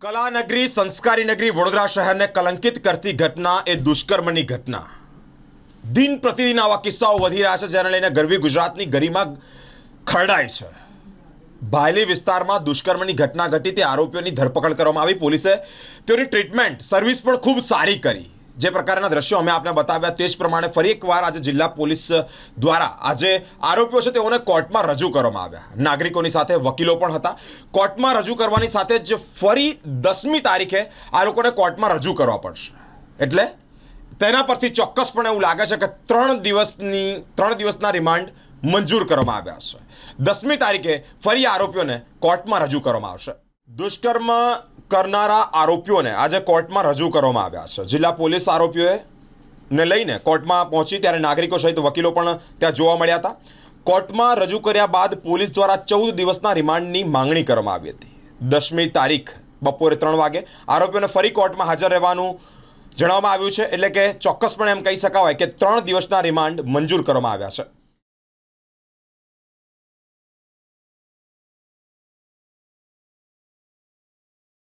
કલાનગરી સંસ્કારી નગરી વડોદરા શહેરને કલંકિત કરતી ઘટના એ દુષ્કર્મની ઘટના. દિન પ્રતિદિન આવા કિસ્સાઓ વધી રહ્યા છે, જેને લઈને ગરવી ગુજરાતની ગરિમા ખરડાય છે. ભાયલી વિસ્તારમાં દુષ્કર્મની ઘટના ઘટી, તે આરોપીઓની ધરપકડ કરવામાં આવી. પોલીસે તેઓની ટ્રીટમેન્ટ સર્વિસ પણ ખૂબ સારી કરી. જે પ્રકારના દ્રશ્યો અમે આપને બતાવ્યા તે જ પ્રમાણે ફરી એકવાર આજે જિલ્લા પોલીસ દ્વારા આજે આરોપીઓ છે તેઓને કોર્ટમાં રજૂ કરવામાં આવ્યા. નાગરિકોની સાથે વકીલો પણ હતા. કોર્ટમાં રજૂ કરવાની સાથે જ ફરી 10મી તારીખે આ લોકોને કોર્ટમાં રજૂ કરવા પડશે. એટલે તેના પરથી ચોક્કસપણે એવું લાગે છે કે 3 દિવસના રિમાન્ડ મંજૂર કરવામાં આવ્યા છે. 10મી તારીખે ફરી આરોપીઓને કોર્ટમાં રજૂ કરવામાં આવશે. દુષ્કર્મ કરનારા આરોપીઓને આજે કોર્ટમાં રજૂ કરવામાં આવ્યા છે. જિલ્લા પોલીસ આરોપીઓને લઈને કોર્ટમાં પહોંચી ત્યારે નાગરિકો સહિત વકીલો પણ ત્યાં જોવા મળ્યા હતા. કોર્ટમાં રજૂ કર્યા બાદ પોલીસ દ્વારા 14 દિવસના રિમાન્ડની માંગણી કરવામાં આવી હતી. 10મી તારીખ બપોરે 3 વાગે આરોપીઓને ફરી કોર્ટમાં હાજર રહેવાનું જણાવવામાં આવ્યું છે. એટલે કે ચોક્કસપણે એમ કહી શકાય કે 3 દિવસના રિમાન્ડ મંજૂર કરવામાં આવ્યા છે.